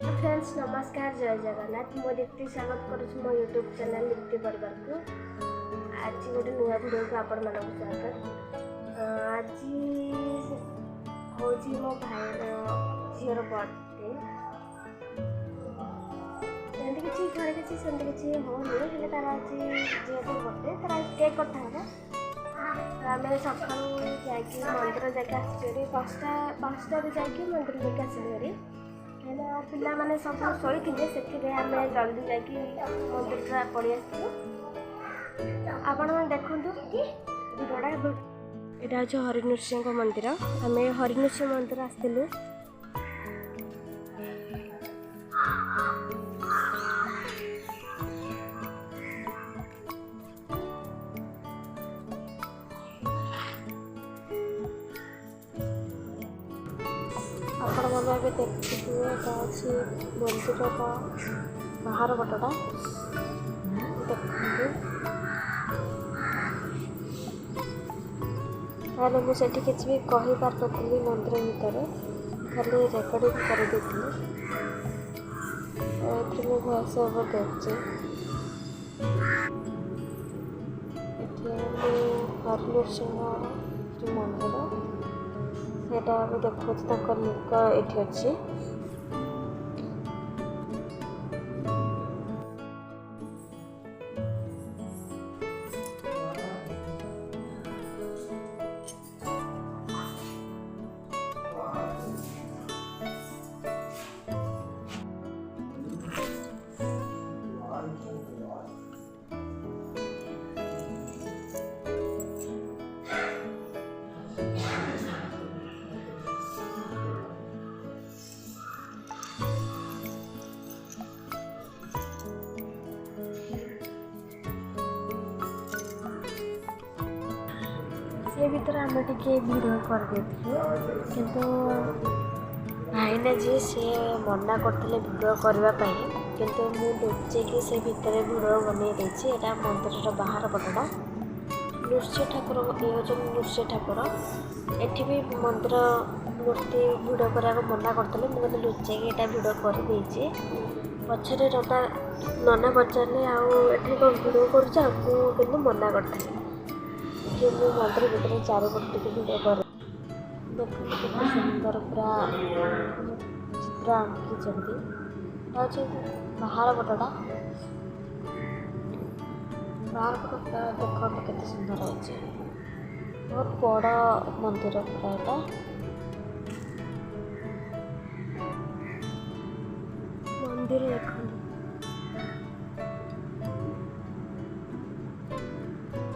Friends नमस्कार जय जगन्नाथ मो दीप्ति स्वागत करुँ मो यूट्यूब चैनल दीप्ति परिवार को आज गोटे नुआ वीडियो को आपण मानक स्वागत। आज हूँ मो भाई झीर बर्थडे सेमती किसी घरे किसी सेमती किसी होनी तार आज झील बर्थडे तार आज केक कटा है आम सका मंदिर जाके आसरी 5टा जाकि मंदिर जाके आसरी पिला माने सब शोई से आम जल्दी जाकि मंदिर पड़े आपण मैंने देखु वीडियोटा यहाँ हूँ हरिनृसिंह मंदिर आम हरिनृसिंह मंदिर आसलु आपण मैंने देखिए अच्छी मंदिर बाहर पटटा देखते मुझे किसी भी कही पार नी मंदिर भितर खाली रेकर्डिंग कर भयस देखी हरिनृसिंह मंदिर सेटा देखा लुक ये अच्छी ये भीतर आम टे भिड़ करदे किंतु भाईना जी सी मना करते भिड़ करने किंतु मुझे कि से भितर भिड़ बन यहाँ मंदिर बाहर पटटा नृसिंह ठाकुर ये हूँ नृसिंह ठाकुर एटी भी मंदिर मूर्ति भिड़ करा मना करते मुझे लुचे यहाँ भिड़ कर पचरे नना पचारे आठ कौन भिड़ कर मना करी मु मंदिर भीतर चारिपट भिड़ कर देखते कितने सुंदर पूरा चित्र आंकी बाहर पटटा देखो केते सुंदर अच्छे बहुत बड़ मंदिर पूरा यहाँ मंदिर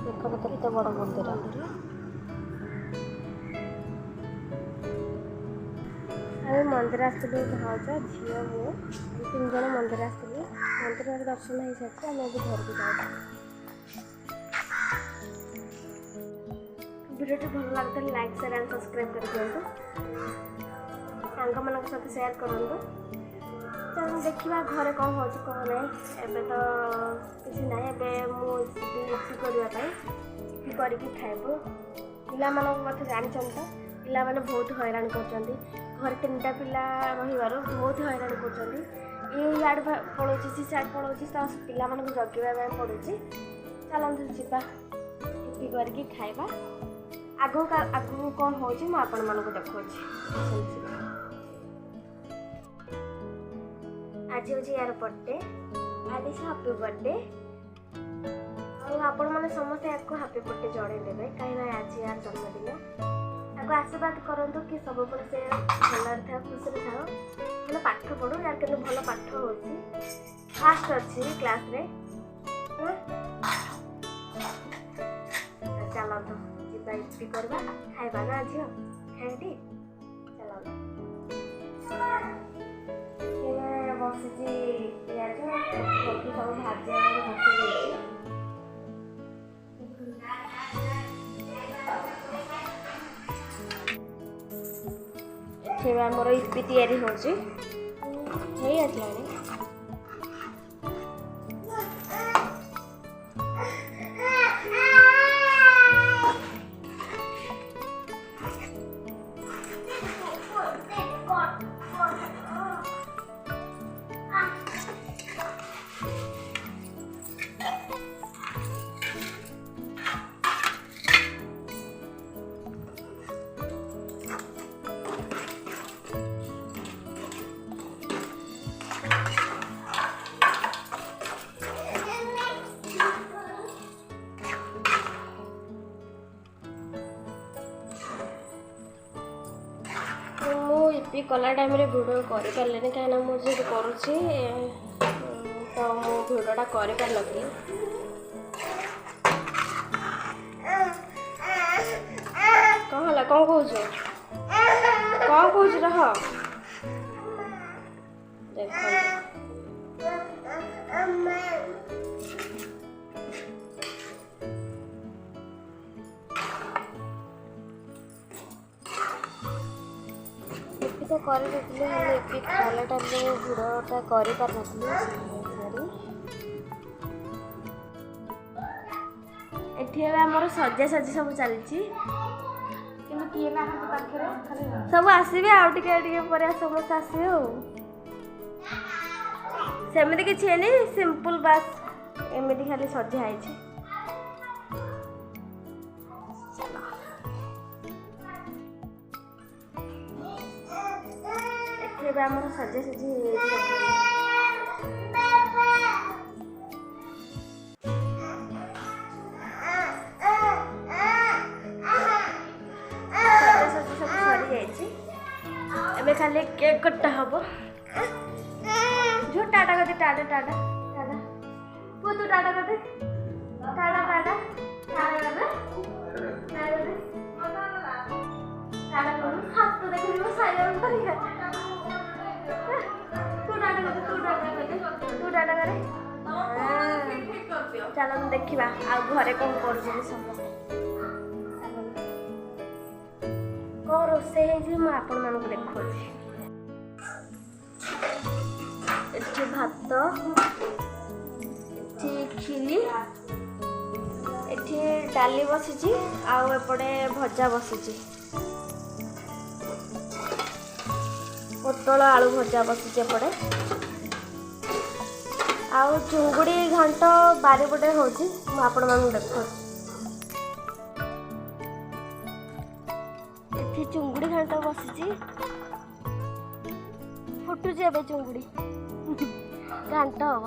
देखो केते बड़ मंदिर आम मंदिर आसलु भाज झील मु 3 जन मंदिर आसलु मंदिर दर्शन हो सारी आम अभी घर को जाए वीडियो भल लगता है लाइक शेयर एंड सब्सक्राइब कर दिखाँ सांग मान सहित शेयर करूँ चलो देखा घरे कौन हो कौन ना एबे तो किसी ना मुझे करके खाइबू पिला मत जानते पिला माने बहुत हैरान कर घर 3टा पिला रही बहुत हैरान कर ये पड़ोस सी साइड पड़ोस पिला मानक जगेवा पड़ू चलते जावा करके खाइबा आगू कौन हो आपण मानक देखा आज हूँ यार बर्थडे आलिस हैप्पी बर्थडे आपण मैंने समस्त आपको हैप्पी बर्थडे जड़े देवे कहीं आज यार जन्मदिन आपको आशीर्वाद करूँ कि सब से भल था खुशी था भल पाठ पढ़ू यार के भल पाठ हो फास्ट अच्छी क्लास रे चलत जी करवा खाइबा ना झील खाई चल बस पिज सब भाजी आमर इपी तैयारी होची कला टाइम रे वीडियो कर पारलेनी कहीं मुझे करुँची तो मु वीडियोटा कर पार नी कौन है कौन कौच रह देख तो कर खाला टाइम भिड़टा कर आमर सजा सजी सब चलती सब आसवे आउटे समस्त आसवे सेमती किसी है सिंपल बास एमती खाली सजाई आमर सजा सजी एबे खाली केक कटा हम जो टाटा कर दे टाटा टाटा टाटा तू तू टाटा कर दे टाटा टाटा टाटा कर दे टाटा कर हाथ तो देख लो साइलेंट कर तू टाटा कर दे तू टाटा कर दे तू टाटा करे चलो देखिबा आ घरे कौन कर समस्त कौन रोषे मुझे देखा भात खीरी डाली बसी आपटे भजा बसी पोटल आलू भजा बसी एपटे आउ चुंगुड़ी घांट बारिपटे होची आपण मानू देखो चुंगुड़ी घांट बसी फुटुची ए चुंगुड़ी घांट हम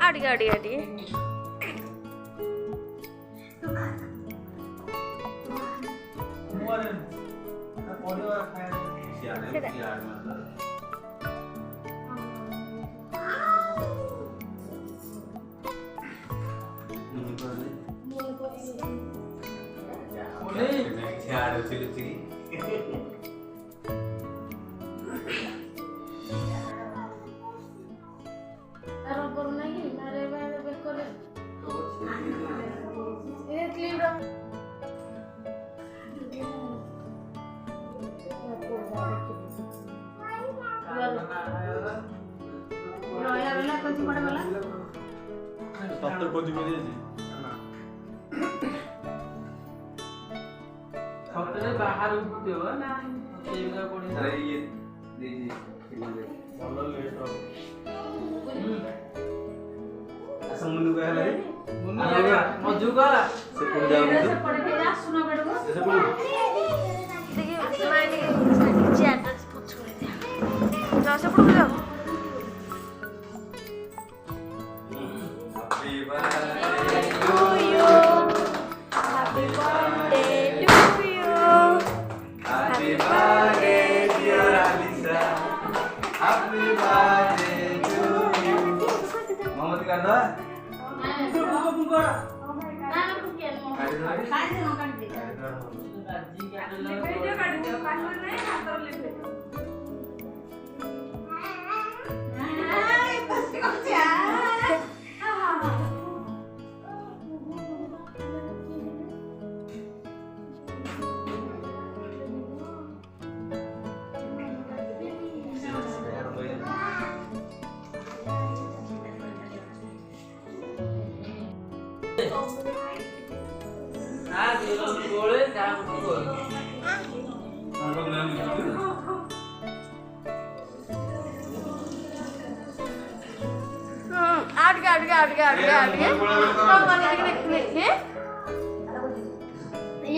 आड़ी बाहर ना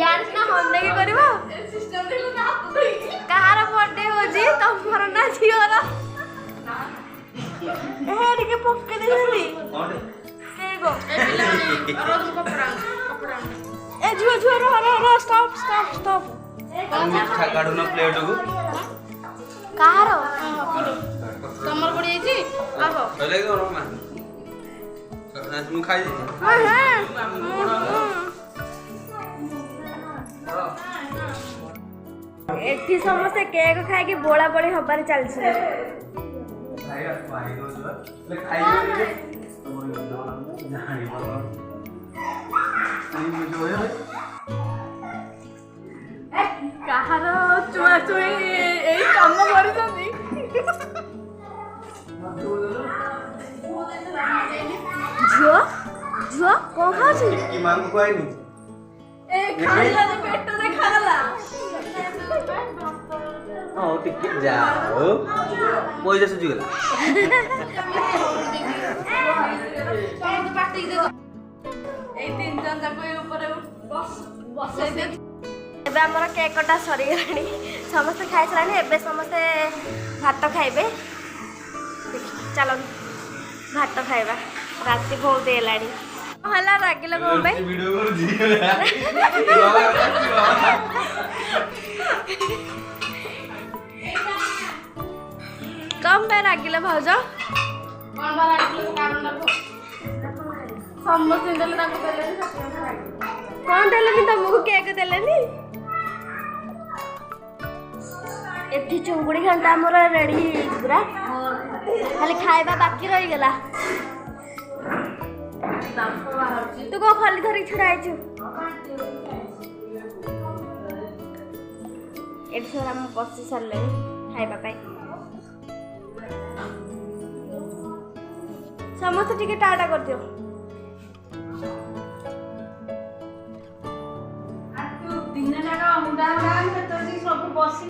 यार ना हमने के करबो कहार बर्थडे हो जी तमर ना झियोरा हेड के पक्के दे देली के गो ए झुआ झुआ रो स्टॉप मिठा काढू ना प्लेट को कहार तमर पड़ी जाई आहो पहले को मा मु खाई दी एठी समस्ते केक खाई के बोला बड़ी हबार चलछ भाई भाई दो ले खाई दे जानी बोलो नहीं मुझे होय कहार चुआ चुई एई काम करी जंदी झुआ झुआ को खाछी की मांग को आई नी ए खाला दे पेट दे खाला ओ टिके जाओ पैसा सुजी गला ए तीन जन जाको ऊपर बसे दे एबे हमर केक कटा सरी गलानी समस्त खाइ सलानी एबे समस्त भात खाइबे चलो भात खाइबा राति बहुत देलानी हला रागिला को बे वीडियो कर जी कम पे रागिला भाउजो कोन बार आइलो कारण ना समस्त इंदल ना देले कौन देलेनी तुमको केक देलेनी एथि चुंगुड़ी घंटा मोर रेडी पूरा खाली खाइबा बाकी रही गला तू को खाली धरी छुड़ा आइछु एथि सर हम बसी सरले खाइबा पाई समस्त टिके टाटा कर दियो दिन जाका मुंडा उड़ा तो सब बसी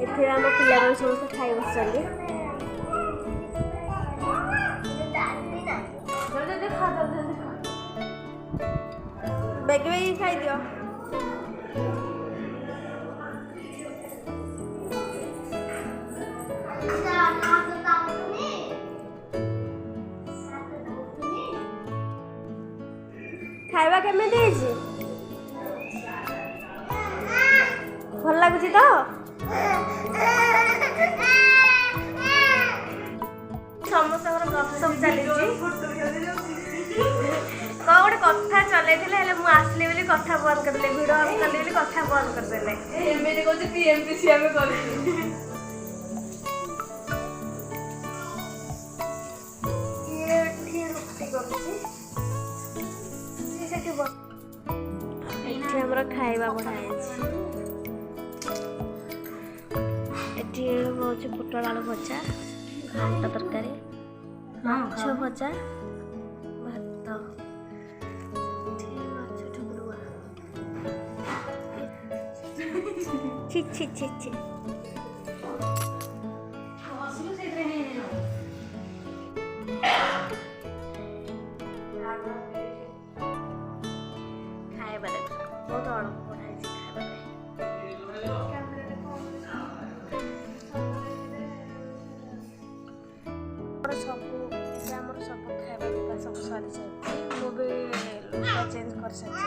एथे हम पिला गन समस्त खाइ बसले जल्दी खा बेग बेग खाइ दियो खाइबा केमे देछि भल लाଗୁଛି ତ ସମସ୍ତଙ୍କର ଗପସପ ଚାଲିଛି କଣ ଗୋଟେ କଥା ଚଲେଇଥିଲେ ହେଲେ ମୁଁ ଆସିଲି ବୋଲି କଥା ବନ୍ଦ କରିଦେଲେ ଭିଡ଼ିଓ ଅନ୍ କଲି ବୋଲି କଥା ବନ୍ଦ କରିଦେଲେ ଏମିତି କହୁଛି ପିଏମପିସି ଆମେ କରିଛୁ ଏଠି ରୁଟି କରୁଛି ସେଠି ଏଠି ଆମର ଖାଇବା ବଢ଼ା ହେଇଛି ଏଠି ହେଉଛି ପୋଟଳ ଆଳୁ ଭଜା ଘାଣ୍ଟ ତରକାରୀ ମାଛ ଭଜା ଭାତ ମାଛ ଠୁକୁରୁଆ ଛି ଛି ଛି ଛି ଖାଇବା ଦେଖ ବହୁତ ଅଳ୍ପ ବଢ଼ା ହେଇଛି ଖାଇବା ପାଇଁ ସବୁ ଏବେ ଆମର ସବୁ ଖାଇବା ପିଇବା ସବୁ ସରିଯାଇଛି ମୁଁ ବି ଲୁଗା ଚେଞ୍ଜ କରିସାରିଛି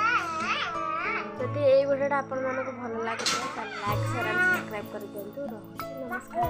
ଯଦି ଏଇ ଭିଡ଼ିଓଟା ଆପଣମାନଙ୍କୁ ଭଲ ଲାଗିଥିଲା ତାହେଲେ ଲାଇକ୍ ସେୟାର ଆଣ୍ଡ ସବସ୍କ୍ରାଇବ୍ କରିଦିଅନ୍ତୁ ରହୁଛି ନମସ୍କାର।